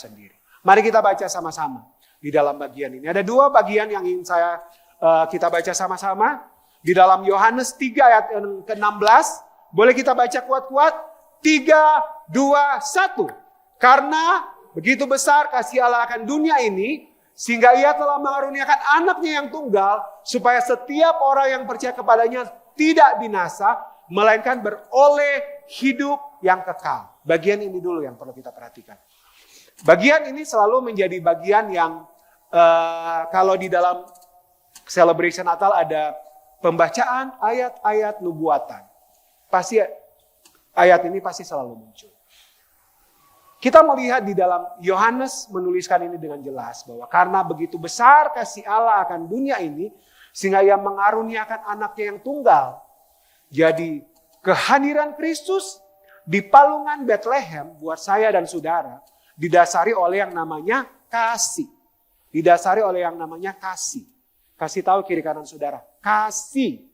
sendiri. Mari kita baca sama-sama di dalam bagian ini. Ada dua bagian yang ingin kita baca sama-sama. Di dalam Yohanes 3 ayat yang ke-16. Boleh kita baca kuat-kuat? 3, 2, 1. Karena begitu besar kasih Allah akan dunia ini, sehingga ia telah mengaruniakan anaknya yang tunggal, supaya setiap orang yang percaya kepadanya tidak binasa, melainkan beroleh hidup yang kekal. Bagian ini dulu yang perlu kita perhatikan. Bagian ini selalu menjadi bagian yang kalau di dalam celebration Natal ada pembacaan ayat-ayat nubuatan. Pasti ayat ini pasti selalu muncul. Kita melihat di dalam Yohanes menuliskan ini dengan jelas bahwa karena begitu besar kasih Allah akan dunia ini, sehingga ia mengaruniakan anaknya yang tunggal. Jadi kehadiran Kristus di palungan Bethlehem buat saya dan saudara didasari oleh yang namanya kasih. Didasari oleh yang namanya kasih. Kasih tahu kiri kanan saudara. Kasih.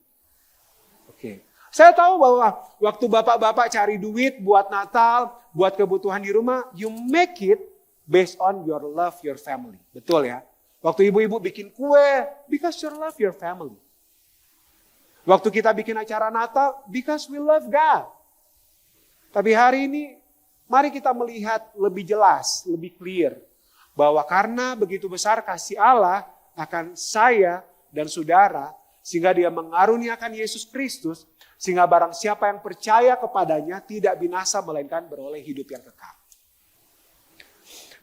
Oke. Saya tahu bahwa waktu bapak-bapak cari duit buat Natal, buat kebutuhan di rumah, you make it based on your love, your family. Betul ya? Waktu ibu-ibu bikin kue, because you love your family. Waktu kita bikin acara Natal, because we love God. Tapi hari ini, mari kita melihat lebih jelas, lebih clear. Bahwa karena begitu besar kasih Allah akan saya dan saudara, sehingga dia mengaruniakan Yesus Kristus, sehingga barang siapa yang percaya kepadanya tidak binasa melainkan beroleh hidup yang kekal.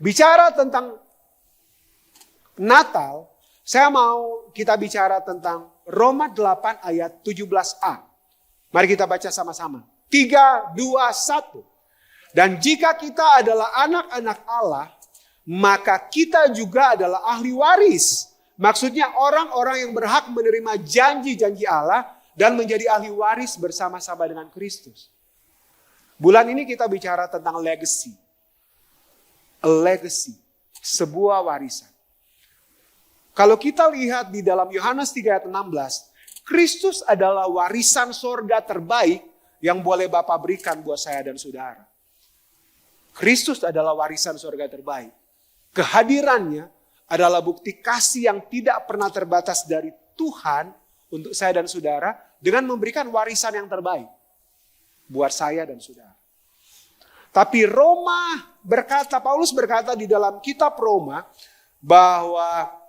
Bicara tentang Natal, saya mau kita bicara tentang Roma 8 ayat 17a. Mari kita baca sama-sama. 3, 2, 1. Dan jika kita adalah anak-anak Allah, maka kita juga adalah ahli waris. Maksudnya orang-orang yang berhak menerima janji-janji Allah dan menjadi ahli waris bersama-sama dengan Kristus. Bulan ini kita bicara tentang legacy. A legacy. Sebuah warisan. Kalau kita lihat di dalam Yohanes 3 ayat 16, Kristus adalah warisan sorga terbaik yang boleh Bapak berikan buat saya dan saudara. Kristus adalah warisan sorga terbaik. Kehadirannya adalah bukti kasih yang tidak pernah terbatas dari Tuhan untuk saya dan saudara dengan memberikan warisan yang terbaik buat saya dan saudara. Tapi Paulus berkata di dalam kitab Roma bahwa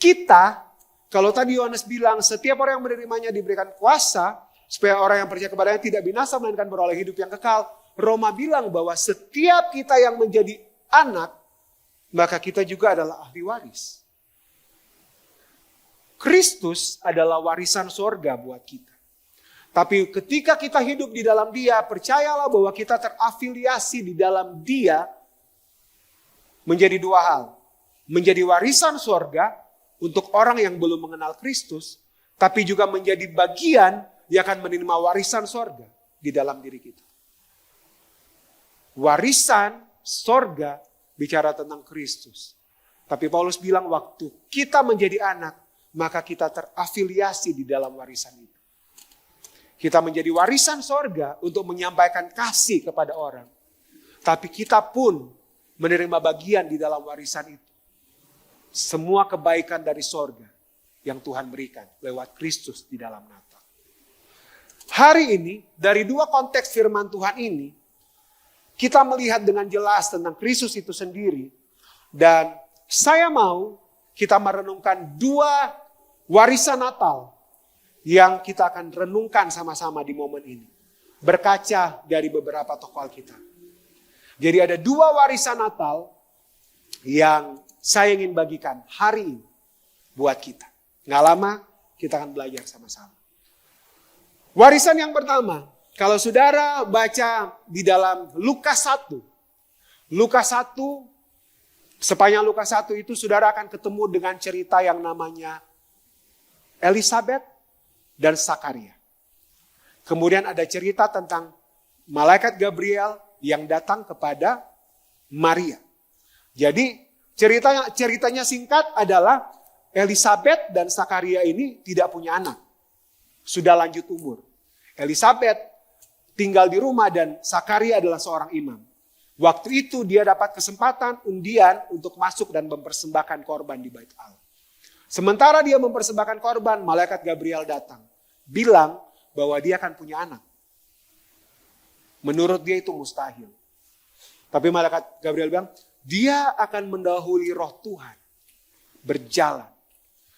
kita, kalau tadi Yohanes bilang setiap orang yang menerimanya diberikan kuasa supaya orang yang percaya kepadanya tidak binasa melainkan beroleh hidup yang kekal. Roma bilang bahwa setiap kita yang menjadi anak, maka kita juga adalah ahli waris. Kristus adalah warisan sorga buat kita. Tapi ketika kita hidup di dalam Dia, percayalah bahwa kita terafiliasi di dalam Dia menjadi dua hal. Menjadi warisan sorga untuk orang yang belum mengenal Kristus, tapi juga menjadi bagian yang akan menerima warisan sorga di dalam diri kita. Warisan sorga bicara tentang Kristus. Tapi Paulus bilang waktu kita menjadi anak, maka kita terafiliasi di dalam warisan itu. Kita menjadi warisan sorga untuk menyampaikan kasih kepada orang. Tapi kita pun menerima bagian di dalam warisan itu. Semua kebaikan dari sorga yang Tuhan berikan lewat Kristus di dalam Natal. Hari ini, dari dua konteks firman Tuhan ini, kita melihat dengan jelas tentang Kristus itu sendiri. Dan saya mau kita merenungkan dua warisan Natal yang kita akan renungkan sama-sama di momen ini. Berkaca dari beberapa tokoh Alkitab. Jadi ada dua warisan Natal yang saya ingin bagikan hari ini buat kita. Nggak lama kita akan belajar sama-sama. Warisan yang pertama, kalau saudara baca di dalam Lukas 1. Lukas 1, sepanjang Lukas 1 itu saudara akan ketemu dengan cerita yang namanya Elisabet dan Sakaria. Kemudian ada cerita tentang malaikat Gabriel yang datang kepada Maria. Jadi ceritanya singkat adalah Elisabet dan Sakaria ini tidak punya anak. Sudah lanjut umur. Elisabet tinggal di rumah dan Sakaria adalah seorang imam. Waktu itu dia dapat kesempatan undian untuk masuk dan mempersembahkan korban di bait Allah. Sementara dia mempersembahkan korban, malaikat Gabriel datang. Bilang bahwa dia akan punya anak. Menurut dia itu mustahil. Tapi malaikat Gabriel bilang, dia akan mendahului roh Tuhan. Berjalan.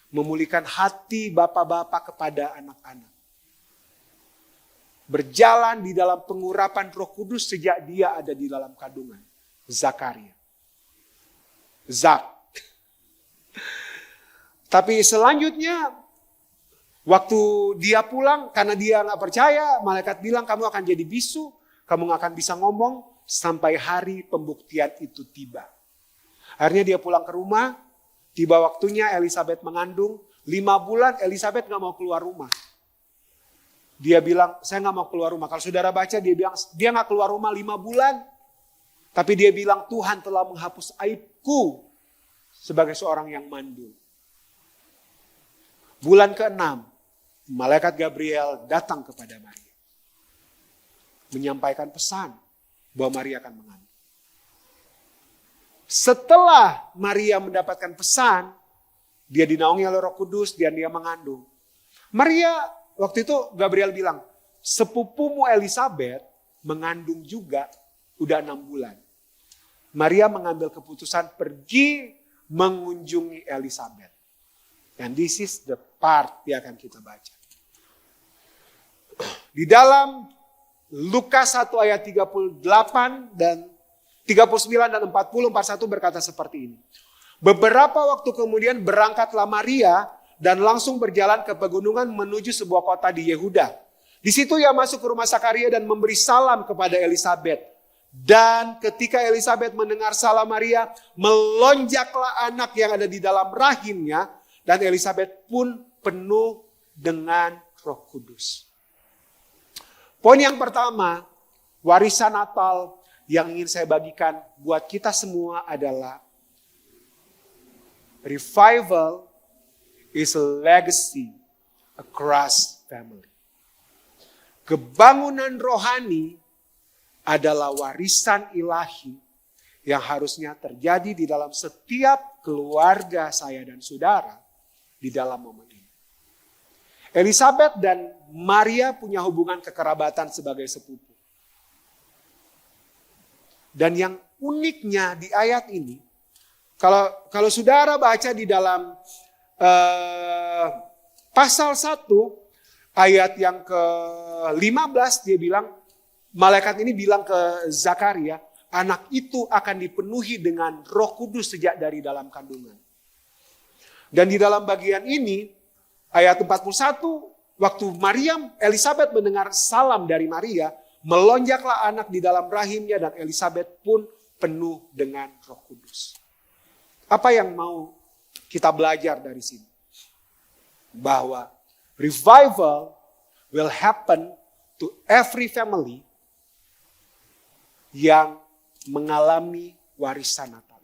Memulihkan hati bapak-bapak kepada anak-anak. Berjalan di dalam pengurapan Roh Kudus sejak dia ada di dalam kandungan. Zakaria. Zak. Tapi selanjutnya, waktu dia pulang, karena dia nggak percaya, malaikat bilang kamu akan jadi bisu, kamu nggak akan bisa ngomong, sampai hari pembuktian itu tiba. Akhirnya dia pulang ke rumah, tiba waktunya Elizabeth mengandung, 5 bulan Elizabeth nggak mau keluar rumah. Dia bilang, saya nggak mau keluar rumah. Kalau saudara baca, dia bilang, dia nggak keluar rumah 5 bulan. Tapi dia bilang, Tuhan telah menghapus aibku sebagai seorang yang mandul. Bulan ke-6, malaikat Gabriel datang kepada Maria. Menyampaikan pesan bahwa Maria akan mengandung. Setelah Maria mendapatkan pesan, dia dinaungi oleh Roh Kudus dan dia mengandung. Maria, waktu itu Gabriel bilang, sepupumu Elizabeth mengandung juga udah 6 bulan. Maria mengambil keputusan pergi mengunjungi Elizabeth. Dan this is the part yang akan kita baca. Di dalam Lukas 1 ayat 38 dan 39 dan 40, 41 berkata seperti ini. Beberapa waktu kemudian berangkatlah Maria dan langsung berjalan ke pegunungan menuju sebuah kota di Yehuda. Di situ ia masuk ke rumah Zakaria dan memberi salam kepada Elizabeth. Dan ketika Elizabeth mendengar salam Maria, melonjaklah anak yang ada di dalam rahimnya. Dan Elizabeth pun penuh dengan Roh Kudus. Poin yang pertama, warisan Natal yang ingin saya bagikan buat kita semua adalah revival is a legacy across family. Kebangunan rohani adalah warisan ilahi yang harusnya terjadi di dalam setiap keluarga saya dan saudara di dalam momen ini. Elizabeth dan Maria punya hubungan kekerabatan sebagai sepupu. Dan yang uniknya di ayat ini, kalau saudara baca di dalam pasal 1 ayat yang ke-15, dia bilang, malaikat ini bilang ke Zakaria, anak itu akan dipenuhi dengan Roh Kudus sejak dari dalam kandungan. Dan di dalam bagian ini, ayat 41, waktu Elizabeth mendengar salam dari Maria, melonjaklah anak di dalam rahimnya dan Elizabeth pun penuh dengan Roh Kudus. Apa yang mau kita belajar dari sini? Bahwa revival will happen to every family yang mengalami warisan Natal.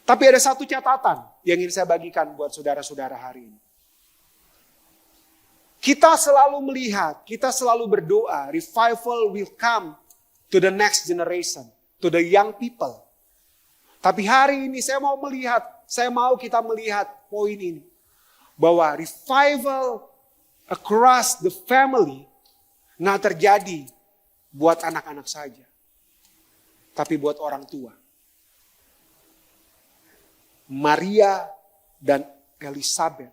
Tapi ada satu catatan yang ingin saya bagikan buat saudara-saudara hari ini. Kita selalu melihat, kita selalu berdoa, revival will come to the next generation, to the young people. Tapi hari ini saya mau kita melihat poin ini. Bahwa revival across the family nggak terjadi buat anak-anak saja. Tapi buat orang tua. Maria dan Elizabeth,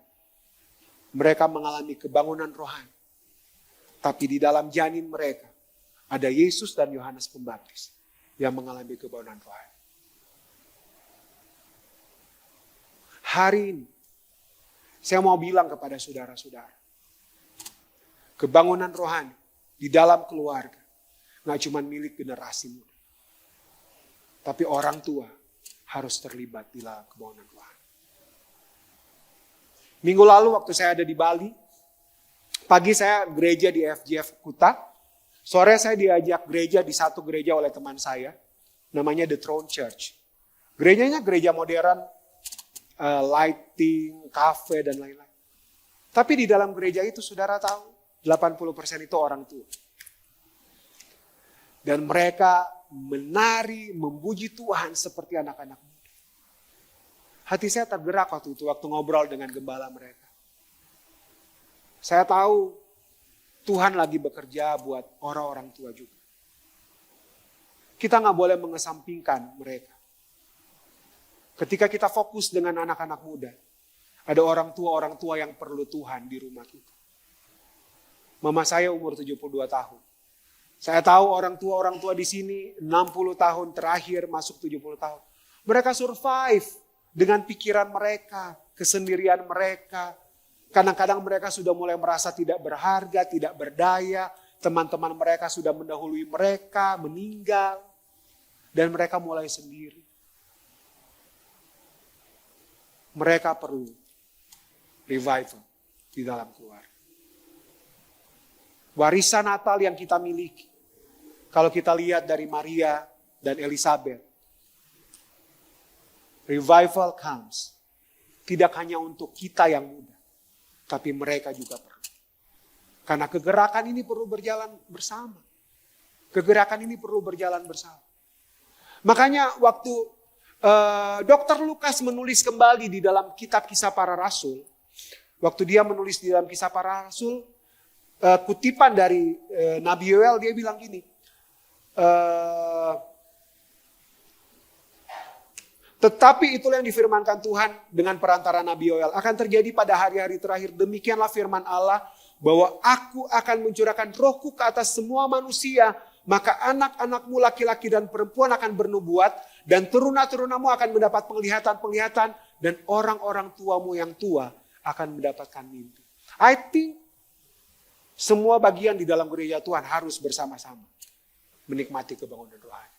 mereka mengalami kebangunan rohani. Tapi di dalam janin mereka, ada Yesus dan Yohanes Pembaptis yang mengalami kebangunan rohani. Hari ini, saya mau bilang kepada saudara-saudara, kebangunan rohani di dalam keluarga, gak cuma milik generasi muda. Tapi orang tua harus terlibat di dalam kebangunan rohani. Minggu lalu waktu saya ada di Bali, pagi saya gereja di FGF Kuta, sore saya diajak gereja di satu gereja oleh teman saya, namanya The Throne Church. Gerejanya gereja modern, lighting, cafe, dan lain-lain. Tapi di dalam gereja itu saudara tahu, 80% itu orang tua. Dan mereka menari, memuji Tuhan seperti anak-anak muda. Hati saya tergerak waktu itu, waktu ngobrol dengan gembala mereka. Saya tahu Tuhan lagi bekerja buat orang-orang tua juga. Kita nggak boleh mengesampingkan mereka. Ketika kita fokus dengan anak-anak muda, ada orang tua yang perlu Tuhan di rumah kita. Mama saya umur 72 tahun. Saya tahu orang tua di sini 60 tahun terakhir masuk 70 tahun. Mereka survive dengan pikiran mereka, kesendirian mereka. Kadang-kadang mereka sudah mulai merasa tidak berharga, tidak berdaya. Teman-teman mereka sudah mendahului mereka, meninggal. Dan mereka mulai sendiri. Mereka perlu revival di dalam keluarga. Warisan Natal yang kita miliki, kalau kita lihat dari Maria dan Elizabeth, revival comes tidak hanya untuk kita yang muda, tapi mereka juga perlu. Karena kegerakan ini perlu berjalan bersama. Kegerakan ini perlu berjalan bersama. Makanya waktu Dr. Lukas menulis kembali di dalam kitab Kisah Para Rasul, waktu dia menulis di dalam Kisah Para Rasul, kutipan dari Nabi Yoel, dia bilang gini, tetapi itulah yang difirmankan Tuhan dengan perantara Nabi Yoel, akan terjadi pada hari-hari terakhir, demikianlah firman Allah, bahwa aku akan mencurahkan rohku ke atas semua manusia, maka anak-anakmu laki-laki dan perempuan akan bernubuat, dan teruna-terunamu akan mendapat penglihatan-penglihatan, dan orang-orang tuamu yang tua akan mendapatkan mimpi. I think semua bagian di dalam gereja Tuhan harus bersama-sama menikmati kebangunan rohani.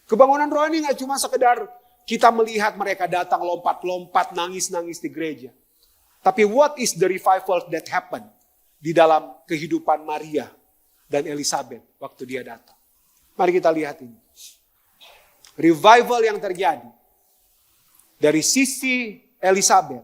Kebangunan rohani gak cuma sekedar kita melihat mereka datang lompat-lompat, nangis-nangis di gereja. Tapi what is the revival that happened di dalam kehidupan Maria dan Elizabeth waktu dia datang? Mari kita lihat ini. Revival yang terjadi dari sisi Elizabeth.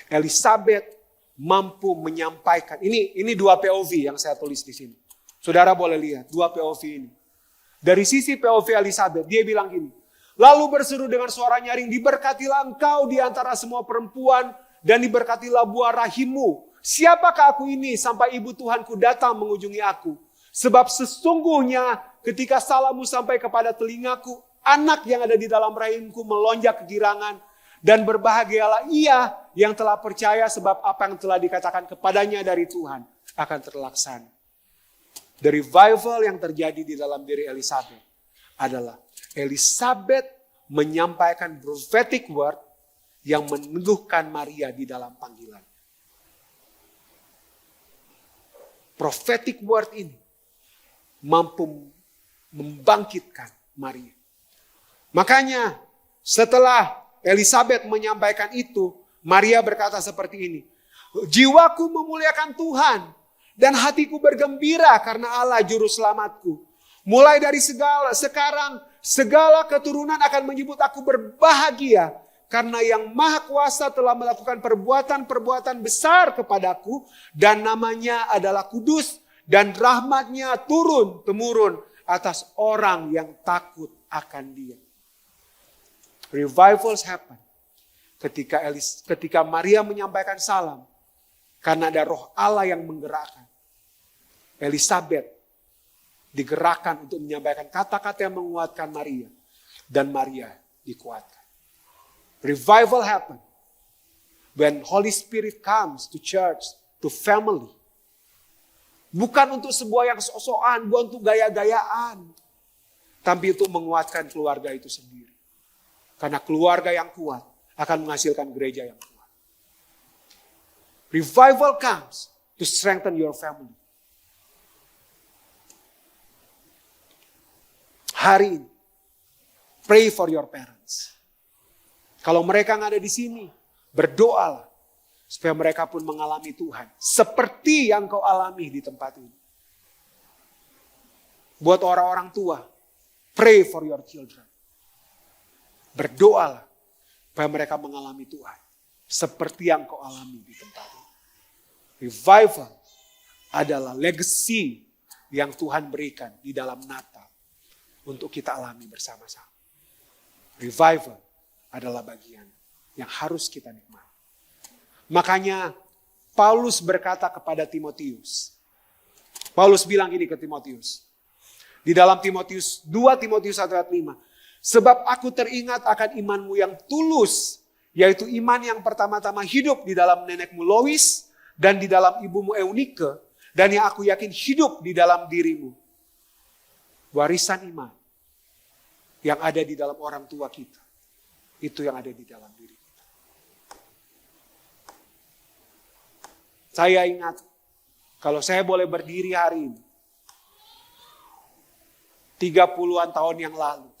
Elizabeth mampu menyampaikan. Ini dua POV yang saya tulis di sini. Saudara boleh lihat dua POV ini. Dari sisi POV Elizabeth, dia bilang gini. Lalu berseru dengan suara nyaring, diberkatilah engkau di antara semua perempuan, dan diberkatilah buah rahimmu. Siapakah aku ini sampai ibu Tuhanku datang mengunjungi aku? Sebab sesungguhnya ketika salammu sampai kepada telingaku, anak yang ada di dalam rahimku melonjak kegirangan, dan berbahagialah ia yang telah percaya, sebab apa yang telah dikatakan kepadanya dari Tuhan akan terlaksana. The revival yang terjadi di dalam diri Elizabeth adalah Elizabeth menyampaikan prophetic word yang meneguhkan Maria di dalam panggilan. Prophetic word ini mampu membangkitkan Maria. Makanya setelah Elizabeth menyampaikan itu, Maria berkata seperti ini. Jiwaku memuliakan Tuhan dan hatiku bergembira karena Allah juru selamatku. Mulai dari sekarang segala keturunan akan menyebut aku berbahagia karena yang Maha Kuasa telah melakukan perbuatan-perbuatan besar kepadaku dan namanya adalah kudus dan rahmatnya turun-temurun atas orang yang takut akan Dia. Revivals happen ketika Maria menyampaikan salam karena ada roh Allah yang menggerakkan. Elizabeth digerakkan untuk menyampaikan kata-kata yang menguatkan Maria dan Maria dikuatkan. Revival happen when Holy Spirit comes to church, to family. Bukan untuk sebuah yang sok-sokan, bukan untuk gaya-gayaan, tapi untuk menguatkan keluarga itu sendiri. Karena keluarga yang kuat akan menghasilkan gereja yang kuat. Revival comes to strengthen your family. Hari ini, pray for your parents. Kalau mereka nggak ada di sini, berdoalah supaya mereka pun mengalami Tuhan seperti yang kau alami di tempat ini. Buat orang-orang tua, pray for your children. Berdoalah supaya mereka mengalami Tuhan seperti yang kau alami di tempat ini. Revival adalah legacy yang Tuhan berikan di dalam Natal untuk kita alami bersama-sama. Revival adalah bagian yang harus kita nikmati. Makanya Paulus berkata kepada Timotius. Paulus bilang gini ke Timotius. Di dalam 2 Timotius 1 ayat 5. Sebab aku teringat akan imanmu yang tulus, yaitu iman yang pertama-tama hidup di dalam nenekmu Lois dan di dalam ibumu Eunike, dan yang aku yakin hidup di dalam dirimu. Warisan iman yang ada di dalam orang tua kita, itu yang ada di dalam diri kita. Saya ingat, kalau saya boleh berdiri hari ini, 30-an tahun yang lalu,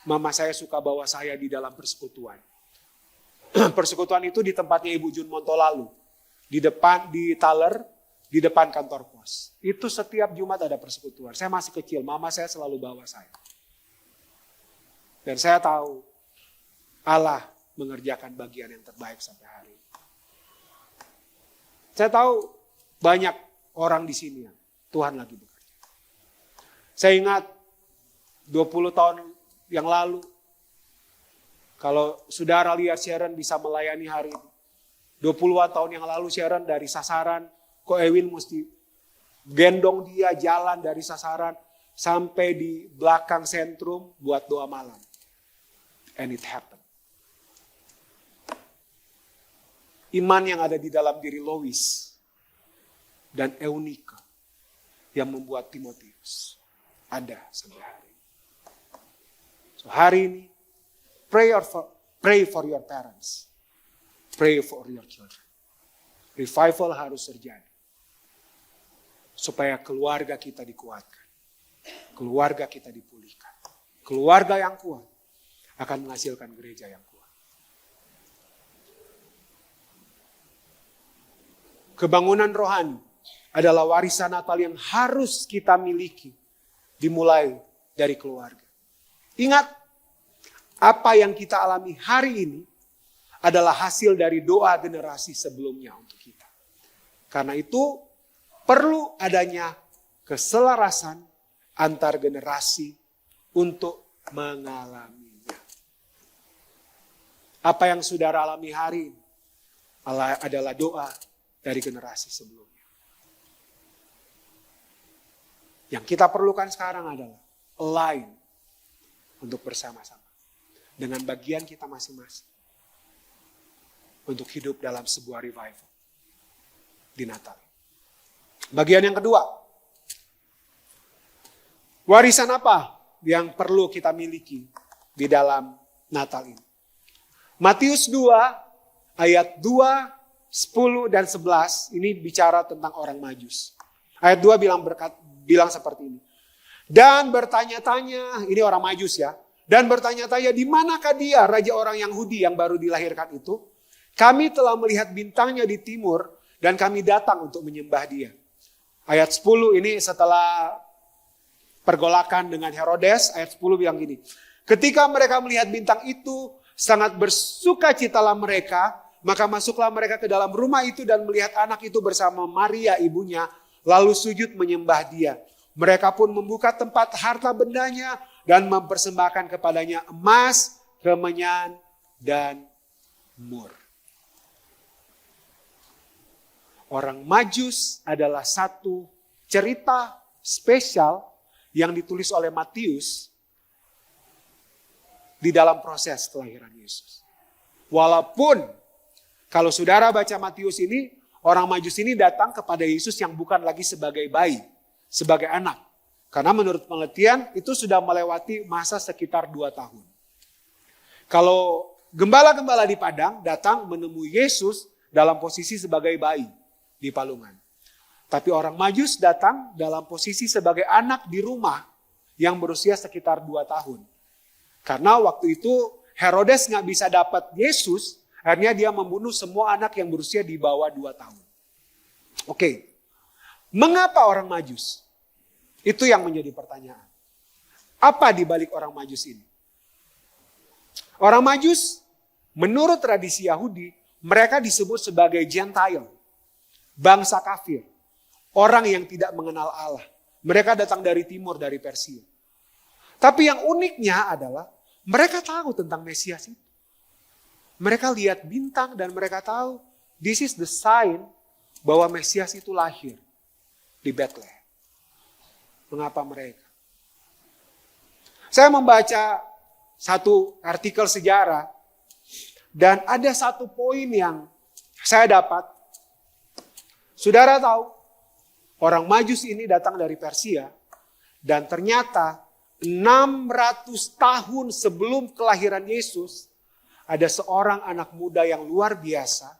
mama saya suka bawa saya di dalam persekutuan. Persekutuan itu di tempatnya Ibu Jun Montolalu. Di Thaler, di depan kantor pos. Itu setiap Jumat ada persekutuan. Saya masih kecil, mama saya selalu bawa saya. Dan saya tahu Allah mengerjakan bagian yang terbaik sampai hari ini. Saya tahu banyak orang di sini yang Tuhan lagi bekerja. Saya ingat 20 tahun yang lalu, kalau saudara lihat Sharon bisa melayani hari ini. 20-an tahun yang lalu Sharon dari Sasaran, Ko Ewin mesti gendong dia jalan dari Sasaran sampai di belakang sentrum buat doa malam. And it happened. Iman yang ada di dalam diri Lois dan Eunike yang membuat Timotius ada sampai hari ini. So hari ini, pray for your parents. Pray for your children. Revival harus terjadi. Supaya keluarga kita dikuatkan. Keluarga kita dipulihkan. Keluarga yang kuat akan menghasilkan gereja yang kuat. Kebangunan rohani adalah warisan Natal yang harus kita miliki. Dimulai dari keluarga. Ingat, apa yang kita alami hari ini adalah hasil dari doa generasi sebelumnya untuk kita. Karena itu perlu adanya keselarasan antar generasi untuk mengalaminya. Apa yang saudara alami hari ini adalah doa dari generasi sebelumnya. Yang kita perlukan sekarang adalah align untuk bersama-sama dengan bagian kita masing-masing untuk hidup dalam sebuah revival di Natal. Bagian yang kedua, warisan apa yang perlu kita miliki di dalam Natal ini? Matius 2 ayat 2, 10 dan 11 ini bicara tentang orang Majus. Ayat 2 bilang seperti ini. Dan bertanya-tanya, ini orang Majus ya. Dan bertanya-tanya, di manakah dia, raja orang Yahudi yang baru dilahirkan itu? Kami telah melihat bintangnya di timur dan kami datang untuk menyembah dia. Ayat 10 ini setelah pergolakan dengan Herodes, ayat 10 bilang gini. Ketika mereka melihat bintang itu, sangat bersukacitalah mereka, maka masuklah mereka ke dalam rumah itu dan melihat anak itu bersama Maria ibunya, lalu sujud menyembah dia. Mereka pun membuka tempat harta bendanya dan mempersembahkan kepadanya emas, kemenyan, dan mur. Orang Majus adalah satu cerita spesial yang ditulis oleh Matius di dalam proses kelahiran Yesus. Walaupun kalau saudara baca Matius ini, orang Majus ini datang kepada Yesus yang bukan lagi sebagai bayi, sebagai anak. Karena menurut penelitian itu sudah melewati masa sekitar 2 tahun. Kalau gembala-gembala di padang datang menemui Yesus dalam posisi sebagai bayi di palungan. Tapi orang Majus datang dalam posisi sebagai anak di rumah yang berusia sekitar 2 tahun. Karena waktu itu Herodes gak bisa dapat Yesus, akhirnya dia membunuh semua anak yang berusia di bawah 2 tahun. Oke, mengapa orang Majus? Itu yang menjadi pertanyaan. Apa di balik orang Majus ini? Orang Majus, menurut tradisi Yahudi, mereka disebut sebagai Gentile, bangsa kafir, orang yang tidak mengenal Allah, Mereka datang dari timur, dari Persia. Tapi yang uniknya adalah mereka tahu tentang Mesias itu. Mereka lihat bintang dan mereka tahu this is the sign bahwa Mesias itu lahir di Bethlehem. Mengapa mereka? Saya membaca satu artikel sejarah dan ada satu poin yang saya dapat. Saudara tahu, orang Majus ini datang dari Persia dan ternyata 600 tahun sebelum kelahiran Yesus ada seorang anak muda yang luar biasa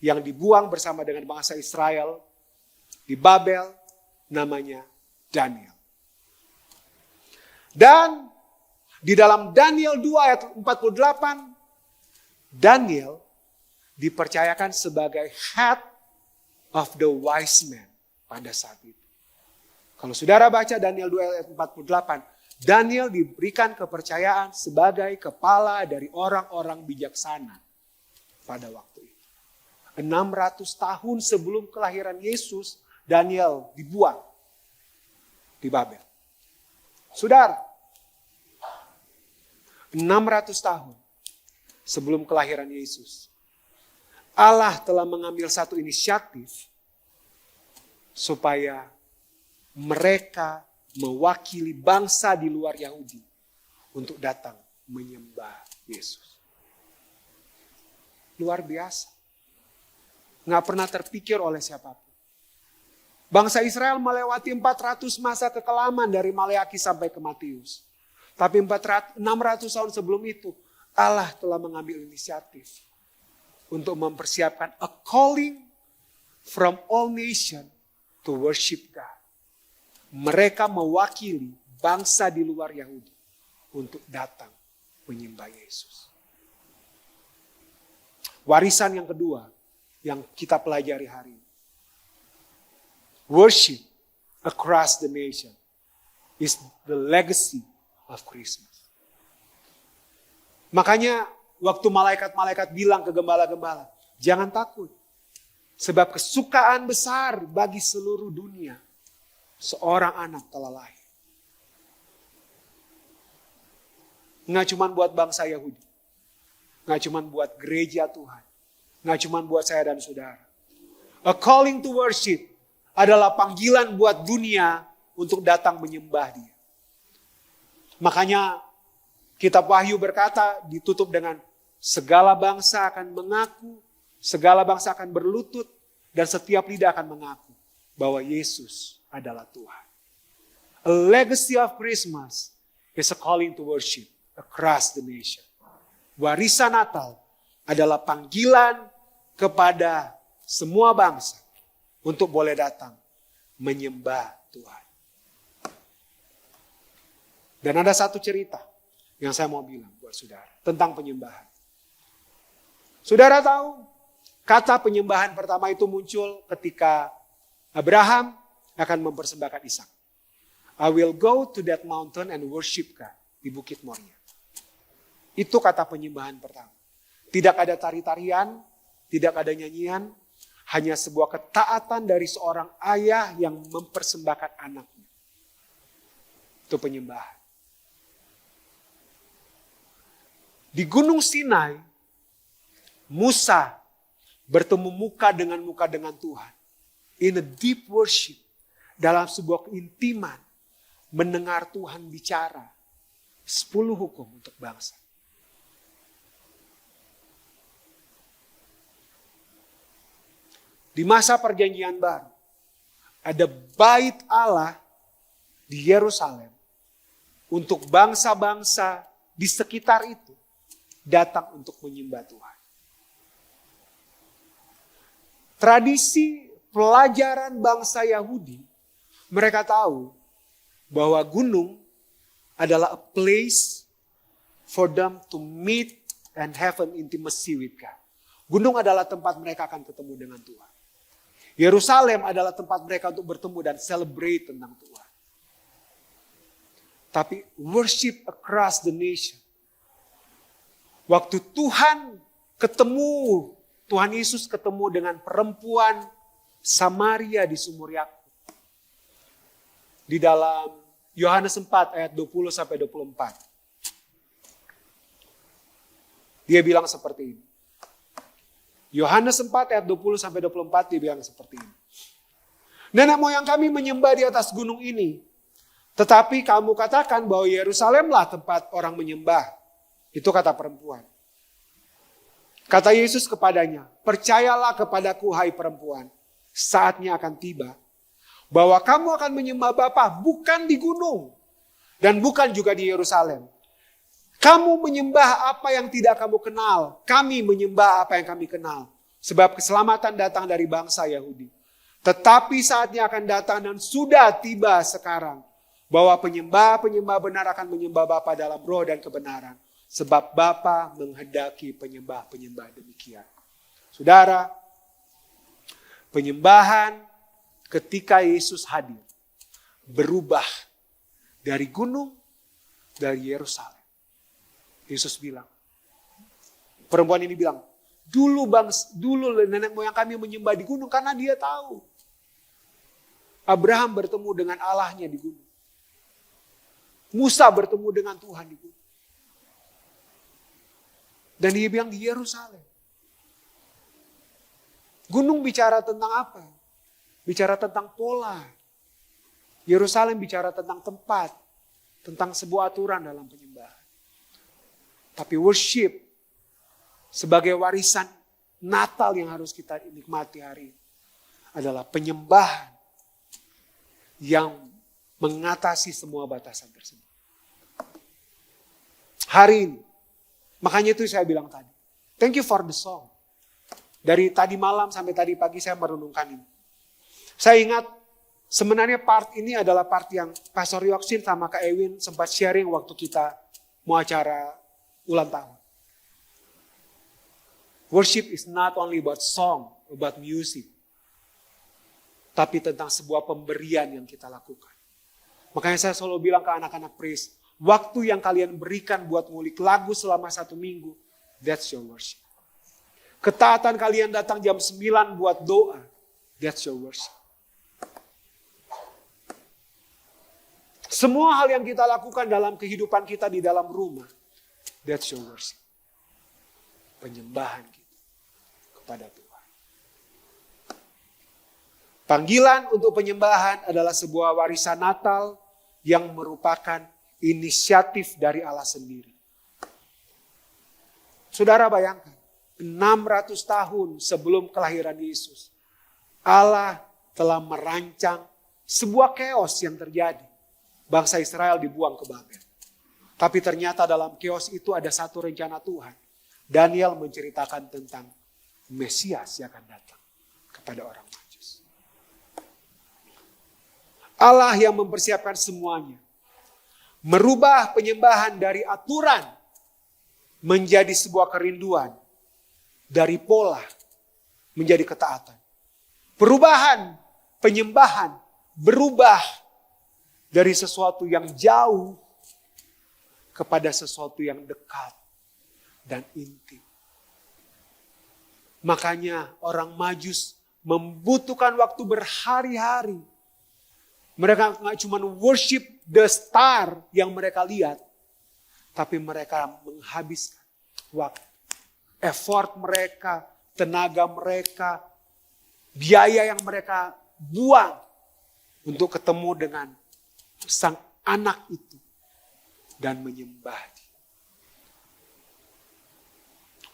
yang dibuang bersama dengan bangsa Israel di Babel, namanya Daniel. Dan di dalam Daniel 2 ayat 48, Daniel dipercayakan sebagai head of the wise men pada saat itu. Kalau saudara baca Daniel 2 ayat 48, Daniel diberikan kepercayaan sebagai kepala dari orang-orang bijaksana pada waktu itu. 600 tahun sebelum kelahiran Yesus, Daniel dibuang di Babel. Saudara, 600 tahun sebelum kelahiran Yesus, Allah telah mengambil satu inisiatif supaya mereka mewakili bangsa di luar Yahudi untuk datang menyembah Yesus. Luar biasa. Nggak pernah terpikir oleh siapapun. Bangsa Israel melewati 400 masa kekelaman dari Maleaki sampai ke Matius. Tapi 600 tahun sebelum itu, Allah telah mengambil inisiatif untuk mempersiapkan a calling from all nations to worship God. Mereka mewakili bangsa di luar Yahudi untuk datang menyembah Yesus. Warisan yang kedua yang kita pelajari hari ini. Worship across the nation is the legacy of Christmas. Makanya waktu malaikat-malaikat bilang ke gembala-gembala, jangan takut. Sebab kesukaan besar bagi seluruh dunia. Seorang anak telah lahir. Nggak cuma buat bangsa Yahudi. Nggak cuma buat gereja Tuhan. Nggak cuma buat saya dan saudara. A calling to worship adalah panggilan buat dunia untuk datang menyembah Dia. Makanya kitab Wahyu berkata ditutup dengan segala bangsa akan mengaku, segala bangsa akan berlutut, dan setiap lidah akan mengaku bahwa Yesus adalah Tuhan. A legacy of Christmas is a calling to worship across the nation. Warisan Natal adalah panggilan kepada semua bangsa untuk boleh datang menyembah Tuhan. Dan ada satu cerita yang saya mau bilang buat saudara tentang penyembahan. Saudara tahu, kata penyembahan pertama itu muncul ketika Abraham akan mempersembahkan Ishak. I will go to that mountain and worship God di Bukit Moria. Itu kata penyembahan pertama. Tidak ada tari-tarian, tidak ada nyanyian, hanya sebuah ketaatan dari seorang ayah yang mempersembahkan anaknya. Itu penyembahan. Di Gunung Sinai, Musa bertemu muka dengan Tuhan. In a deep worship. Dalam sebuah keintiman. Mendengar Tuhan bicara. 10 hukum untuk bangsa. Di masa perjanjian baru. Ada bait Allah di Yerusalem. Untuk bangsa-bangsa di sekitar itu. Datang untuk menyembah Tuhan. Tradisi pelajaran bangsa Yahudi, mereka tahu bahwa gunung adalah a place for them to meet and have an intimacy with God. Gunung adalah tempat mereka akan ketemu dengan Tuhan. Yerusalem adalah tempat mereka untuk bertemu dan celebrate tentang Tuhan. Tapi worship across the nation. Waktu Tuhan Yesus ketemu dengan perempuan Samaria di sumur Yakub. di dalam Yohanes 4 ayat 20 sampai 24. Dia bilang seperti ini. Yohanes 4 ayat 20 sampai 24 dia bilang seperti ini. Nenek moyang kami menyembah di atas gunung ini. Tetapi kamu katakan bahwa Yerusalemlah tempat orang menyembah. Itu kata perempuan. Kata Yesus kepadanya, percayalah kepadaku hai perempuan. Saatnya akan tiba. Bahwa kamu akan menyembah Bapa bukan di gunung. Dan bukan juga di Yerusalem. Kamu menyembah apa yang tidak kamu kenal. Kami menyembah apa yang kami kenal. Sebab keselamatan datang dari bangsa Yahudi. Tetapi saatnya akan datang dan sudah tiba sekarang. Bahwa penyembah-penyembah benar akan menyembah Bapa dalam roh dan kebenaran. Sebab Bapa menghendaki penyembah-penyembah demikian. Saudara, penyembahan ketika Yesus hadir. Berubah dari gunung, dari Yerusalem. Yesus bilang, perempuan ini bilang, dulu nenek moyang kami menyembah di gunung karena dia tahu. Abraham bertemu dengan Allahnya di gunung. Musa bertemu dengan Tuhan di gunung. Dan dia bilang di Yerusalem. Gunung bicara tentang apa? Bicara tentang pola. Yerusalem bicara tentang tempat. Tentang sebuah aturan dalam penyembahan. Tapi worship sebagai warisan Natal yang harus kita nikmati hari ini adalah penyembahan yang mengatasi semua batasan tersebut. Hari ini, makanya itu saya bilang tadi, thank you for the song. Dari tadi malam sampai tadi pagi saya merenungkan ini. Saya ingat sebenarnya part ini adalah part yang Pastor Yoksin sama Kak Ewin sempat sharing waktu kita mau acara ulang tahun. Worship is not only about song, about music. Tapi tentang sebuah pemberian yang kita lakukan. Makanya saya selalu bilang ke anak-anak praise, waktu yang kalian berikan buat ngulik lagu selama 1 minggu, that's your worship. Ketaatan kalian datang jam 9 buat doa, that's your worship. Semua hal yang kita lakukan dalam kehidupan kita di dalam rumah, that's your worship. Penyembahan kita kepada Tuhan. Panggilan untuk penyembahan adalah sebuah warisan Natal yang merupakan inisiatif dari Allah sendiri. Saudara bayangkan, 600 tahun sebelum kelahiran Yesus, Allah telah merancang sebuah chaos yang terjadi. Bangsa Israel dibuang ke Babel. Tapi ternyata dalam chaos itu ada satu rencana Tuhan. Daniel menceritakan tentang Mesias yang akan datang kepada orang Majus. Allah yang mempersiapkan semuanya. Merubah penyembahan dari aturan menjadi sebuah kerinduan. Dari pola menjadi ketaatan. Perubahan penyembahan berubah dari sesuatu yang jauh kepada sesuatu yang dekat dan intim. Makanya orang Majus membutuhkan waktu berhari-hari. Mereka nggak cuma worship the star yang mereka lihat, tapi mereka menghabiskan waktu, effort mereka, tenaga mereka, biaya yang mereka buang untuk ketemu dengan sang anak itu dan menyembah dia.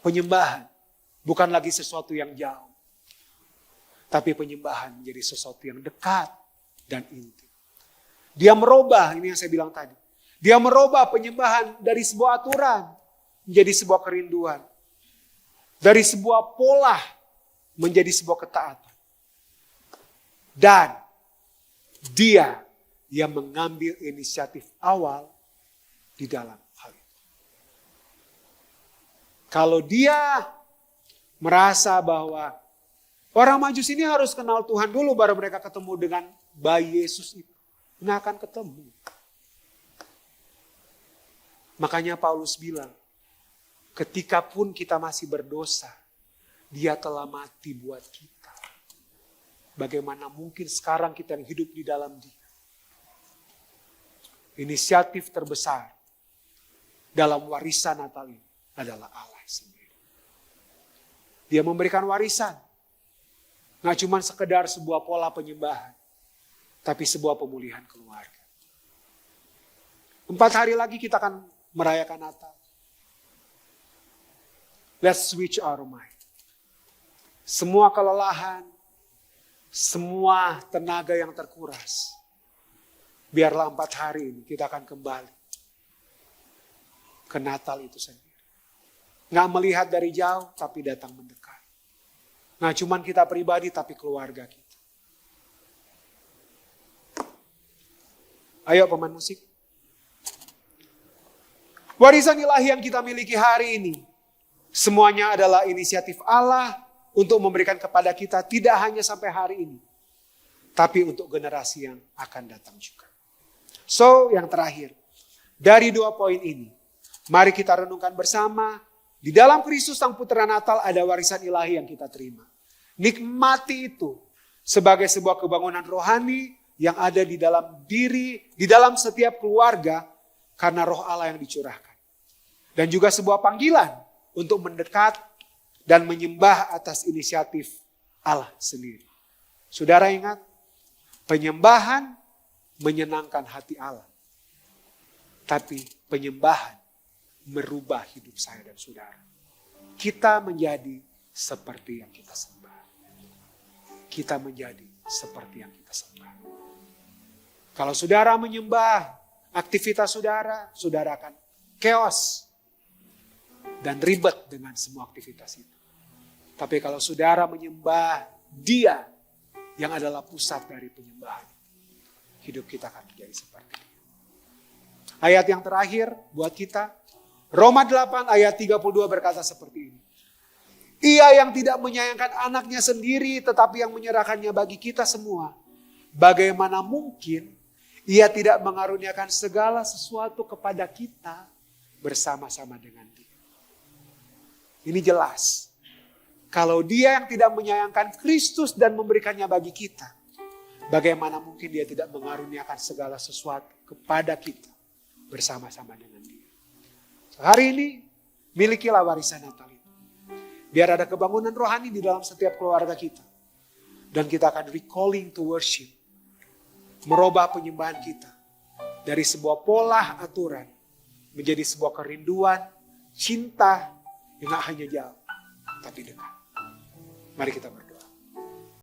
Penyembahan bukan lagi sesuatu yang jauh, tapi penyembahan menjadi sesuatu yang dekat dan intim. Dia merubah, ini yang saya bilang tadi. Dia merubah penyembahan dari sebuah aturan menjadi sebuah kerinduan. Dari sebuah pola menjadi sebuah ketaatan. Dan dia yang mengambil inisiatif awal di dalam hal itu. Kalau dia merasa bahwa orang Majus ini harus kenal Tuhan dulu baru mereka ketemu dengan bayi Yesus itu. Nggak akan ketemu. Makanya Paulus bilang, ketika pun kita masih berdosa, dia telah mati buat kita. Bagaimana mungkin sekarang kita yang hidup di dalam dia. inisiatif terbesar dalam warisan Natal ini adalah Allah sendiri. Dia memberikan warisan. Nggak cuma sekedar sebuah pola penyembahan, tapi sebuah pemulihan keluarga. 4 hari lagi kita akan merayakan Natal. Let's switch our mind. Semua kelelahan, semua tenaga yang terkuras, biarlah 4 hari ini kita akan kembali ke Natal itu sendiri. Nggak melihat dari jauh, tapi datang mendekat. Nah, cuman kita pribadi, tapi keluarga kita. Ayo pemain musik. Warisan ilahi yang kita miliki hari ini, semuanya adalah inisiatif Allah untuk memberikan kepada kita tidak hanya sampai hari ini, tapi untuk generasi yang akan datang juga. So, yang terakhir, dari 2 poin ini, mari kita renungkan bersama, di dalam Kristus Sang Putra Natal ada warisan ilahi yang kita terima. Nikmati itu sebagai sebuah kebangunan rohani yang ada di dalam diri, di dalam setiap keluarga karena roh Allah yang dicurahkan. Dan juga sebuah panggilan untuk mendekat dan menyembah atas inisiatif Allah sendiri. Saudara ingat, penyembahan menyenangkan hati Allah. Tapi penyembahan merubah hidup saya dan saudara. Kita menjadi seperti yang kita sembah. Kita menjadi seperti yang kita sembah. Kalau saudara menyembah aktivitas saudara, saudara akan chaos dan ribet dengan semua aktivitas itu. Tapi kalau saudara menyembah Dia yang adalah pusat dari penyembahan, hidup kita akan menjadi seperti Dia. Ayat yang terakhir buat kita, Roma 8 ayat 32 berkata seperti ini. Ia yang tidak menyayangkan anaknya sendiri tetapi yang menyerahkannya bagi kita semua. Bagaimana mungkin Ia tidak mengaruniakan segala sesuatu kepada kita bersama-sama dengan Dia. Ini jelas. Kalau Dia yang tidak menyayangkan Kristus dan memberikannya bagi kita, bagaimana mungkin Dia tidak mengaruniakan segala sesuatu kepada kita bersama-sama dengan Dia. Hari ini, milikilah warisan Natal itu. Biar ada kebangunan rohani di dalam setiap keluarga kita. Dan kita akan recalling to worship. Merubah penyembahan kita. Dari sebuah pola aturan. Menjadi sebuah kerinduan, cinta yang gak hanya jauh, tapi dekat. Mari kita berdoa.